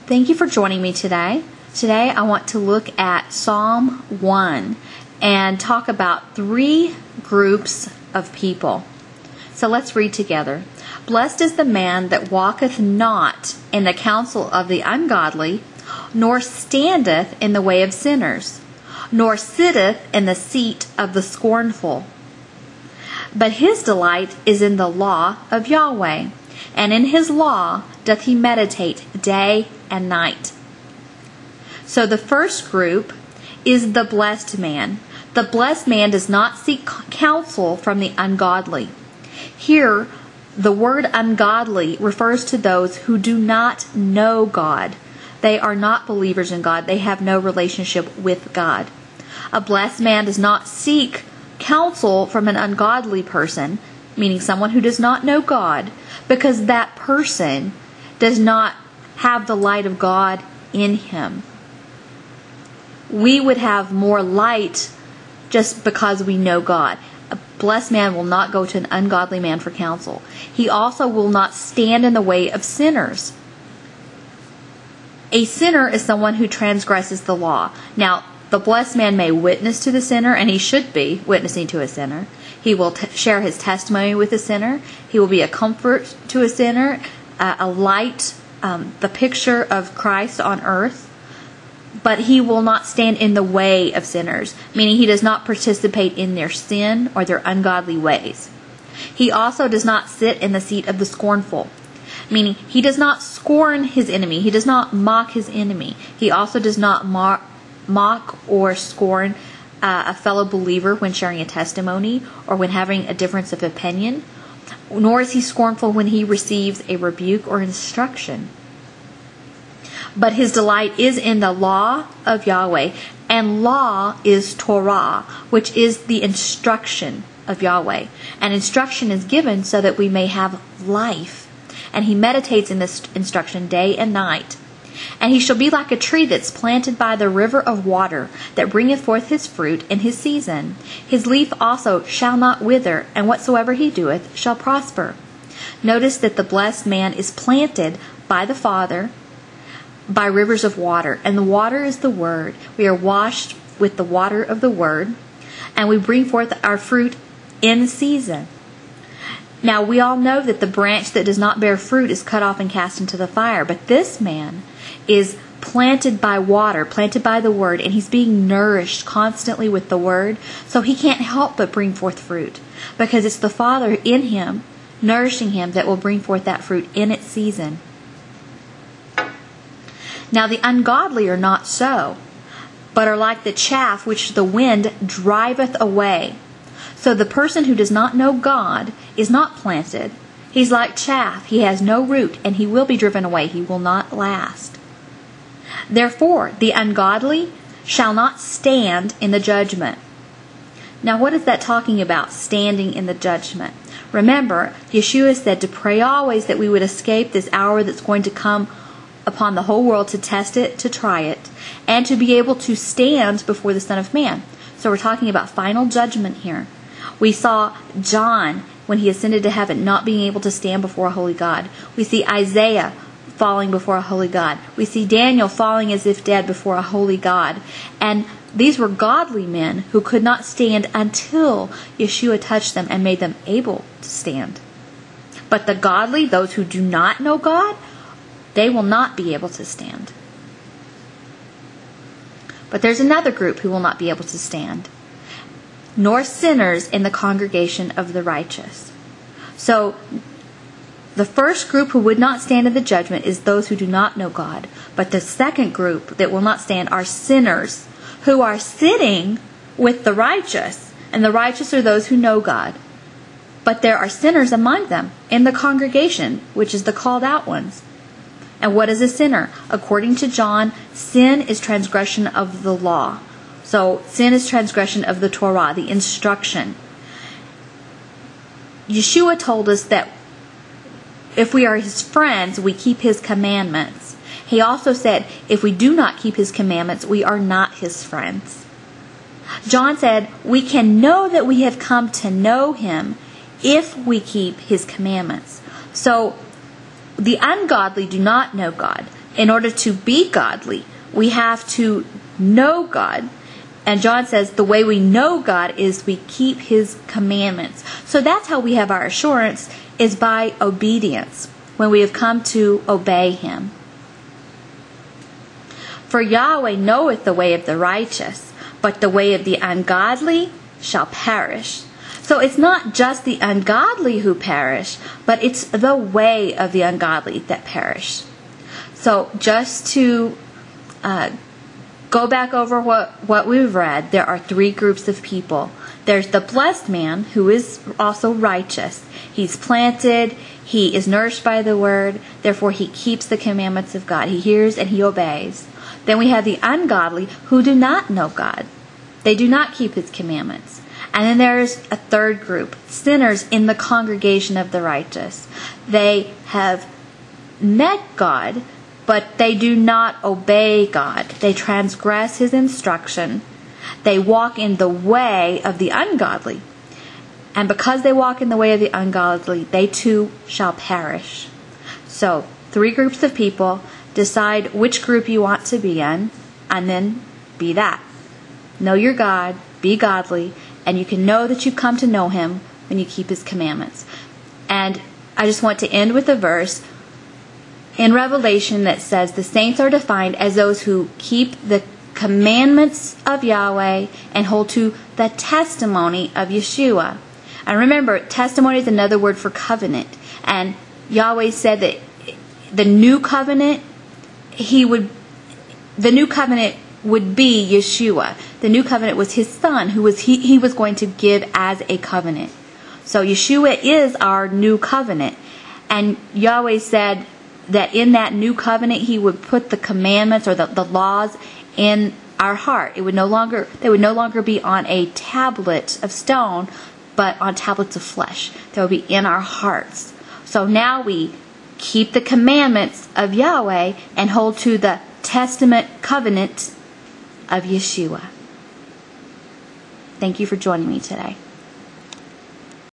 Thank you for joining me today. Today I want to look at Psalm 1 and talk about 3 groups of people. So let's read together. Blessed is the man that walketh not in the counsel of the ungodly, nor standeth in the way of sinners, nor sitteth in the seat of the scornful. But his delight is in the law of Yahweh, and in his law doth he meditate day and night. So the first group is the blessed man. The blessed man does not seek counsel from the ungodly. Here, the word ungodly refers to those who do not know God. They are not believers in God. They have no relationship with God. A blessed man does not seek counsel from an ungodly person, meaning someone who does not know God, because that person does not have the light of God in him. We would have more light just because we know God. A blessed man will not go to an ungodly man for counsel. He also will not stand in the way of sinners. A sinner is someone who transgresses the law. Now, the blessed man may witness to the sinner, and he should be witnessing to a sinner. He will share his testimony with a sinner. He will be a comfort to a sinner, a light, the picture of Christ on earth. But he will not stand in the way of sinners, meaning he does not participate in their sin or their ungodly ways. He also does not sit in the seat of the scornful, meaning he does not scorn his enemy. He does not mock his enemy. He also does not mock or scorn a fellow believer when sharing a testimony or when having a difference of opinion, nor is he scornful when he receives a rebuke or instruction. But his delight is in the law of Yahweh, and law is Torah, which is the instruction of Yahweh. And instruction is given so that we may have life. And he meditates in this instruction day and night. And he shall be like a tree that's planted by the river of water, that bringeth forth his fruit in his season. His leaf also shall not wither, and whatsoever he doeth shall prosper. Notice that the blessed man is planted by the Father, by rivers of water. And the water is the Word. We are washed with the water of the Word, and we bring forth our fruit in season. Now, we all know that the branch that does not bear fruit is cut off and cast into the fire. But this man is planted by water, planted by the Word, and he's being nourished constantly with the Word. So he can't help but bring forth fruit, because it's the Father in him, nourishing him, that will bring forth that fruit in its season. Now the ungodly are not so, but are like the chaff which the wind driveth away. So the person who does not know God is not planted. He's like chaff. He has no root, and he will be driven away. He will not last. Therefore, the ungodly shall not stand in the judgment. Now, what is that talking about, standing in the judgment? Remember, Yeshua said to pray always that we would escape this hour that's going to come upon the whole world, to test it, to try it, and to be able to stand before the Son of Man. So we're talking about final judgment here. We saw John, when he ascended to heaven, not being able to stand before a holy God. We see Isaiah falling before a holy God. We see Daniel falling as if dead before a holy God. And these were godly men who could not stand until Yeshua touched them and made them able to stand. But the godly, those who do not know God, they will not be able to stand. But there's another group who will not be able to stand. Nor sinners in the congregation of the righteous. So, the first group who would not stand in the judgment is those who do not know God. But the second group that will not stand are sinners who are sitting with the righteous. And the righteous are those who know God. But there are sinners among them in the congregation, which is the called out ones. And what is a sinner? According to John, sin is transgression of the law. So sin is transgression of the Torah, the instruction. Yeshua told us that if we are his friends, we keep his commandments. He also said, if we do not keep his commandments, we are not his friends. John said, we can know that we have come to know him if we keep his commandments. So the ungodly do not know God. in order to be godly, we have to know God. And John says the way we know God is we keep His commandments. So that's how we have our assurance, is by obedience, when we have come to obey Him. For Yahweh knoweth the way of the righteous, but the way of the ungodly shall perish. So it's not just the ungodly who perish, but it's the way of the ungodly that perish. So just to go back over what we've read, there are three groups of people. There's the blessed man, who is also righteous. He's planted, he is nourished by the word, therefore he keeps the commandments of God. He hears and he obeys. Then we have the ungodly, who do not know God. They do not keep His commandments. And then there's a third group, sinners in the congregation of the righteous. They have met God, but they do not obey God. They transgress His instruction. They walk in the way of the ungodly. And because they walk in the way of the ungodly, they too shall perish. So, three groups of people. Decide which group you want to be in, and then be that. Know your God, be godly, and you can know that you come to know Him when you keep His commandments. And I just want to end with a verse in Revelation that says the saints are defined as those who keep the commandments of Yahweh and hold to the testimony of Yeshua. And remember, testimony is another word for covenant. And Yahweh said that the new covenant, the new covenant would be Yeshua. The new covenant was His Son, who he was going to give as a covenant. So Yeshua is our new covenant. And Yahweh said that in that new covenant He would put the commandments or the laws in our heart. They would no longer be on a tablet of stone, but on tablets of flesh. They would be in our hearts. So now we keep the commandments of Yahweh and hold to the Testament covenant of Yeshua. Thank you for joining me today.